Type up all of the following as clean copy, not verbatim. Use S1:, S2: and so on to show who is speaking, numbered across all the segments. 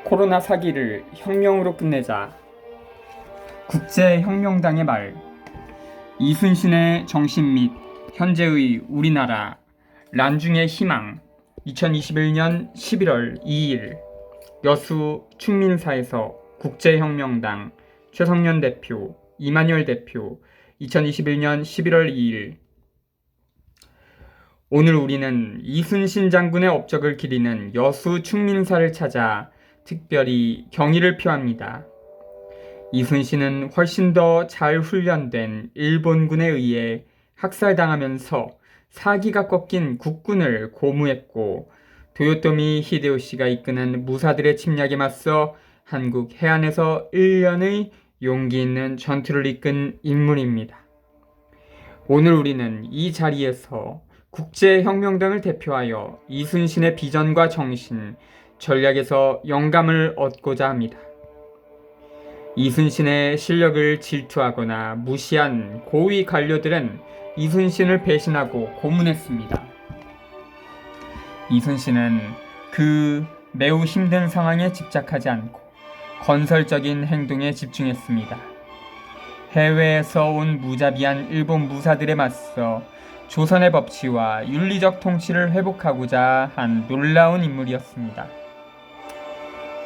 S1: 코로나 사기를 혁명으로 끝내자. 국제혁명당의 말. 이순신의 정신 및 현재의 우리나라 란중의 희망. 2021년 11월 2일 여수 충민사에서 국제혁명당 최성년 대표, 이만열 대표. 2021년 11월 2일. 오늘 우리는 이순신 장군의 업적을 기리는 여수 충민사를 찾아 특별히 경의를 표합니다. 이순신은 훨씬 더 잘 훈련된 일본군에 의해 학살당하면서 사기가 꺾인 국군을 고무했고, 도요토미 히데요시가 이끄는 무사들의 침략에 맞서 한국 해안에서 1년의 용기 있는 전투를 이끈 인물입니다. 오늘 우리는 이 자리에서 국제혁명당을 대표하여 이순신의 비전과 정신, 전략에서 영감을 얻고자 합니다. 이순신의 실력을 질투하거나 무시한 고위 관료들은 이순신을 배신하고 고문했습니다. 이순신은 그 매우 힘든 상황에 집착하지 않고 건설적인 행동에 집중했습니다. 해외에서 온 무자비한 일본 무사들에 맞서 조선의 법치와 윤리적 통치를 회복하고자 한 놀라운 인물이었습니다.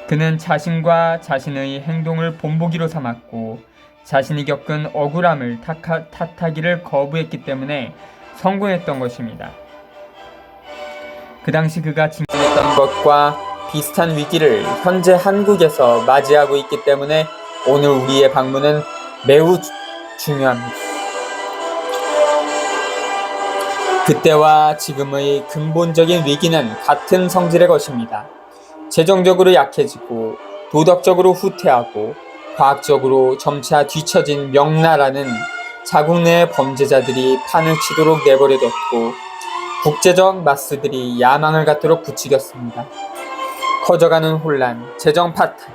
S1: 그는 자신과 자신의 행동을 본보기로 삼았고, 자신이 겪은 억울함을 탓하기를 거부했기 때문에 성공했던 것입니다. 그 당시 그가 직면했던 것과 비슷한 위기를 현재 한국에서 맞이하고 있기 때문에 오늘 우리의 방문은 매우 중요합니다. 그때와 지금의 근본적인 위기는 같은 성질의 것입니다. 재정적으로 약해지고 도덕적으로 후퇴하고 과학적으로 점차 뒤처진 명나라는 자국 내 범죄자들이 판을 치도록 내버려뒀고, 국제적 마스들이 야망을 갖도록 부추겼습니다. 커져가는 혼란, 재정 파탄,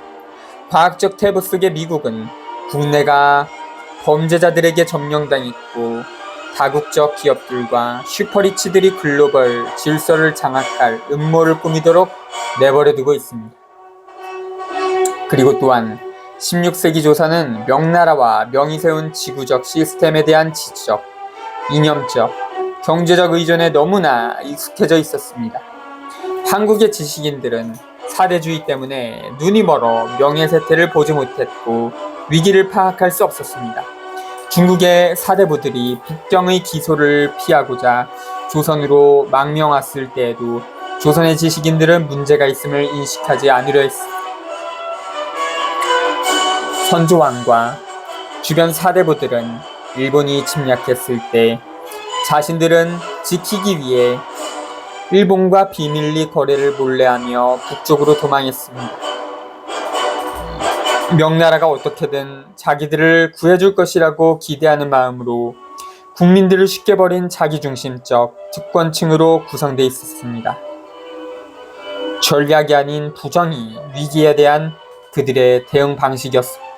S1: 과학적 태부 속의 미국은 국내가 범죄자들에게 점령당했고, 다국적 기업들과 슈퍼리치들이 글로벌 질서를 장악할 음모를 꾸미도록 내버려두고 있습니다. 그리고 또한 16세기 조선은 명나라와 명이 세운 지구적 시스템에 대한 지적, 이념적, 경제적 의존에 너무나 익숙해져 있었습니다. 한국의 지식인들은 사대주의 때문에 눈이 멀어 명예세태를 보지 못했고 위기를 파악할 수 없었습니다. 중국의 사대부들이 북경의 기소를 피하고자 조선으로 망명 왔을 때에도 조선의 지식인들은 문제가 있음을 인식하지 않으려 했습니다. 선조왕과 주변 사대부들은 일본이 침략했을 때 자신들은 지키기 위해 일본과 비밀리 거래를 몰래하며 북쪽으로 도망했습니다. 명나라가 어떻게든 자기들을 구해줄 것이라고 기대하는 마음으로 국민들을 쉽게 버린 자기중심적 특권층으로 구성되어 있었습니다. 전략이 아닌 부정이 위기에 대한 그들의 대응 방식이었습니다.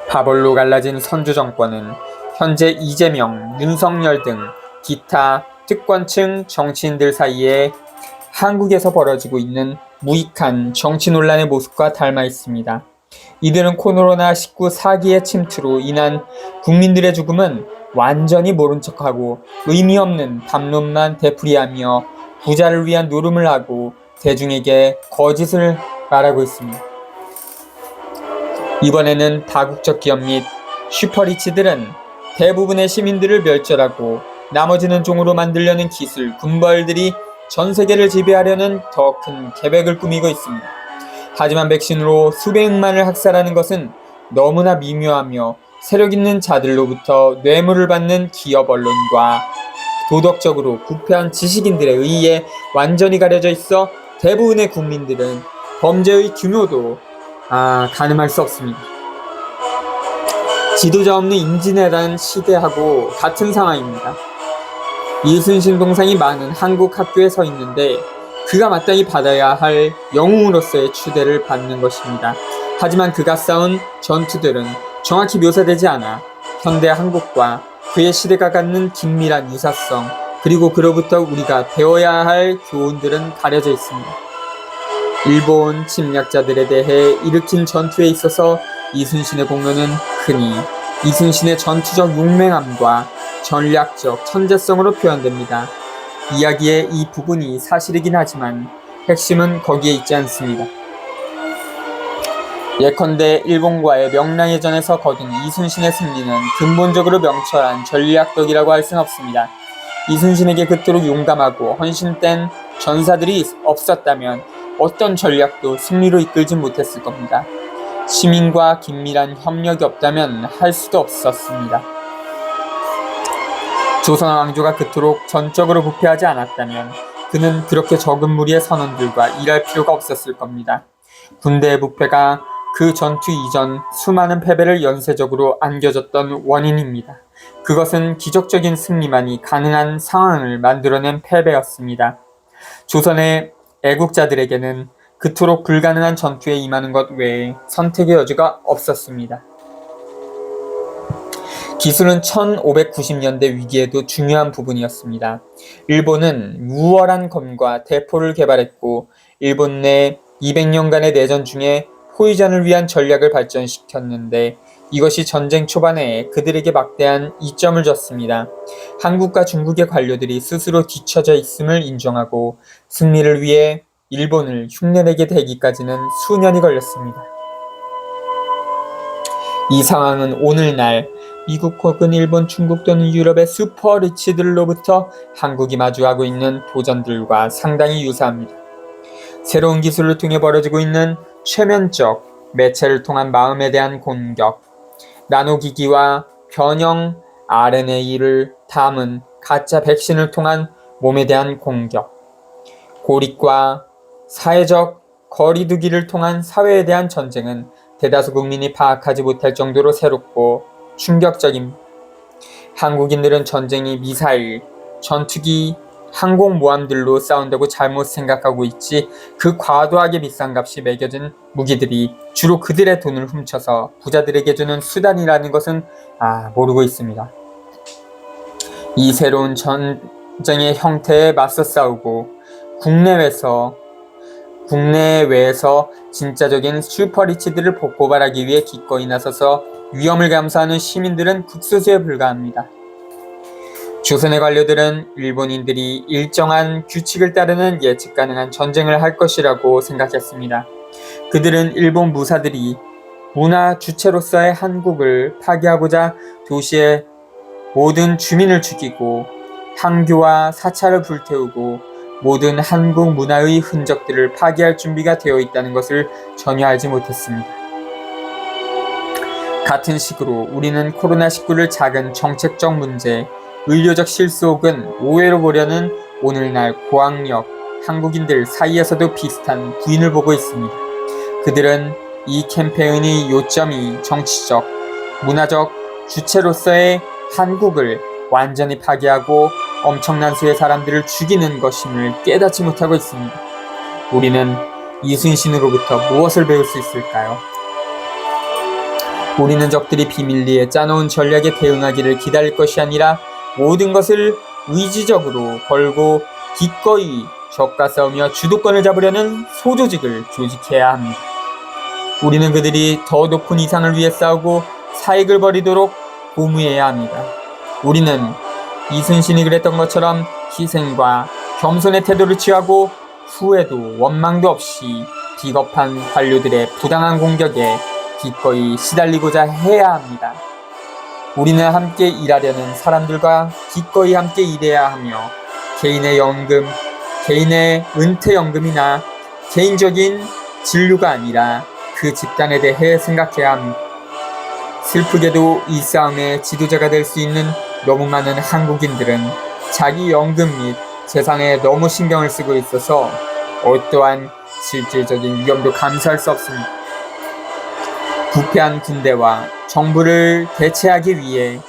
S1: 파벌로 갈라진 선조 정권은 현재 이재명, 윤석열 등 기타 특권층 정치인들 사이에 한국에서 벌어지고 있는 무익한 정치 논란의 모습과 닮아 있습니다. 이들은 코로나19 사기의 침투로 인한 국민들의 죽음은 완전히 모른 척하고 의미 없는 담론만 되풀이하며 부자를 위한 노름을 하고 대중에게 거짓을 말하고 있습니다. 이번에는 다국적 기업 및 슈퍼리치들은 대부분의 시민들을 멸절하고 나머지는 종으로 만들려는 기술, 군벌들이 전 세계를 지배하려는 더 큰 계획을 꾸미고 있습니다. 하지만 백신으로 수백만을 학살하는 것은 너무나 미묘하며 세력 있는 자들로부터 뇌물을 받는 기업 언론과 도덕적으로 부패한 지식인들에 의해 완전히 가려져 있어 대부분의 국민들은 범죄의 규모도 가늠할 수 없습니다. 지도자 없는 임진왜란 시대하고 같은 상황입니다. 이순신 동상이 많은 한국 학교에 서 있는데 그가 마땅히 받아야 할 영웅으로서의 추대를 받는 것입니다. 하지만 그가 싸운 전투들은 정확히 묘사되지 않아 현대 한국과 그의 시대가 갖는 긴밀한 유사성, 그리고 그로부터 우리가 배워야 할 교훈들은 가려져 있습니다. 일본 침략자들에 대해 일으킨 전투에 있어서 이순신의 공로는 흔히 이순신의 전투적 용맹함과 전략적 천재성으로 표현됩니다. 이야기의 이 부분이 사실이긴 하지만 핵심은 거기에 있지 않습니다. 예컨대 일본과의 명나의 전에서 거둔 이순신의 승리는 근본적으로 명철한 전략덕이라고 할 수는 없습니다. 이순신에게 그토록 용감하고 헌신된 전사들이 없었다면 어떤 전략도 승리로 이끌지 못했을 겁니다. 시민과 긴밀한 협력이 없다면 할 수도 없었습니다. 조선 왕조가 그토록 전적으로 부패하지 않았다면 그는 그렇게 적은 무리의 선원들과 일할 필요가 없었을 겁니다. 군대의 부패가 그 전투 이전 수많은 패배를 연쇄적으로 안겨줬던 원인입니다. 그것은 기적적인 승리만이 가능한 상황을 만들어낸 패배였습니다. 조선의 애국자들에게는 그토록 불가능한 전투에 임하는 것 외에 선택의 여지가 없었습니다. 기술은 1590년대 위기에도 중요한 부분이었습니다. 일본은 우월한 검과 대포를 개발했고 일본 내 200년간의 내전 중에 포위전을 위한 전략을 발전시켰는데 이것이 전쟁 초반에 그들에게 막대한 이점을 줬습니다. 한국과 중국의 관료들이 스스로 뒤처져 있음을 인정하고 승리를 위해 일본을 흉내내게 되기까지는 수년이 걸렸습니다. 이 상황은 오늘날 미국 혹은 일본, 중국 또는 유럽의 슈퍼리치들로부터 한국이 마주하고 있는 도전들과 상당히 유사합니다. 새로운 기술을 통해 벌어지고 있는 최면적 매체를 통한 마음에 대한 공격, 나노기기와 변형 RNA를 담은 가짜 백신을 통한 몸에 대한 공격, 고립과 사회적 거리두기를 통한 사회에 대한 전쟁은 대다수 국민이 파악하지 못할 정도로 새롭고 충격적입니다. 한국인들은 전쟁이 미사일, 전투기, 항공모함들로 싸운다고 잘못 생각하고 있지 그 과도하게 비싼 값이 매겨진 무기들이 주로 그들의 돈을 훔쳐서 부자들에게 주는 수단이라는 것은 모르고 있습니다. 이 새로운 전쟁의 형태에 맞서 싸우고 국내외에서 진짜적인 슈퍼리치들을 고발하기 위해 기꺼이 나서서 위험을 감수하는 시민들은 극소수에 불과합니다. 조선의 관료들은 일본인들이 일정한 규칙을 따르는 예측 가능한 전쟁을 할 것이라고 생각했습니다. 그들은 일본 무사들이 문화 주체로서의 한국을 파괴하고자 도시의 모든 주민을 죽이고 항교와 사찰을 불태우고 모든 한국 문화의 흔적들을 파괴할 준비가 되어 있다는 것을 전혀 알지 못했습니다. 같은 식으로 우리는 코로나19를 작은 정책적 문제, 의료적 실수 혹은 오해로 보려는 오늘날 고학력 한국인들 사이에서도 비슷한 부인을 보고 있습니다. 그들은 이 캠페인의 요점이 정치적, 문화적 주체로서의 한국을 완전히 파괴하고 엄청난 수의 사람들을 죽이는 것임을 깨닫지 못하고 있습니다. 우리는 이순신으로부터 무엇을 배울 수 있을까요? 우리는 적들이 비밀리에 짜놓은 전략에 대응하기를 기다릴 것이 아니라 모든 것을 의지적으로 걸고 기꺼이 적과 싸우며 주도권을 잡으려는 소조직을 조직해야 합니다. 우리는 그들이 더 높은 이상을 위해 싸우고 사익을 벌이도록 고무해야 합니다. 우리는 이순신이 그랬던 것처럼 희생과 겸손의 태도를 취하고 후회도 원망도 없이 비겁한 관료들의 부당한 공격에 기꺼이 시달리고자 해야 합니다. 우리는 함께 일하려는 사람들과 기꺼이 함께 일해야 하며 개인의 연금, 개인의 은퇴연금이나 개인적인 진료가 아니라 그 집단에 대해 생각해야 합니다. 슬프게도 이 싸움의 지도자가 될 수 있는 너무 많은 한국인들은 자기 연금 및 재산에 너무 신경을 쓰고 있어서 어떠한 실질적인 위험도 감수할 수 없습니다. 부패한 군대와 정부를 대체하기 위해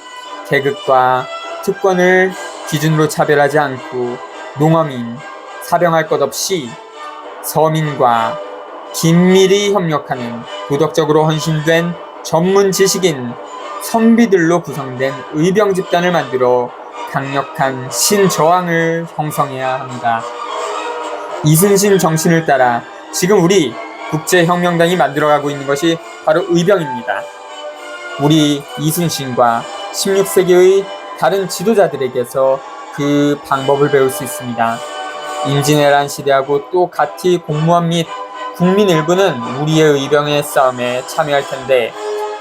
S1: 계급과 특권을 기준으로 차별하지 않고 농어민, 사병할 것 없이 서민과 긴밀히 협력하는 도덕적으로 헌신된 전문 지식인 선비들로 구성된 의병 집단을 만들어 강력한 신저항을 형성해야 합니다. 이순신 정신을 따라 지금 우리 국제혁명당이 만들어가고 있는 것이 바로 의병입니다. 우리 이순신과 16세기의 다른 지도자들에게서 그 방법을 배울 수 있습니다. 임진왜란 시대하고 또 같이 공무원 및 국민 일부는 우리의 의병의 싸움에 참여할 텐데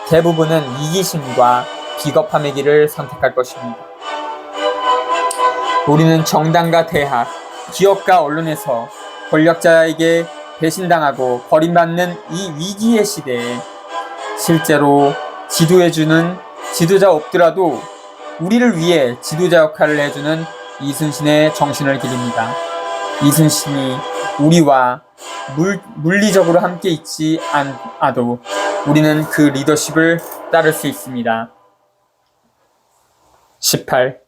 S1: 대부분은 이기심과 비겁함의 길을 선택할 것입니다. 우리는 정당과 대학, 기업과 언론에서 권력자에게 배신당하고 버림받는 이 위기의 시대에 실제로 지도해주는 지도자 없더라도 우리를 위해 지도자 역할을 해주는 이순신의 정신을 기립니다. 이순신이 우리와 물리적으로 함께 있지 않아도 우리는 그 리더십을 따를 수 있습니다. 18.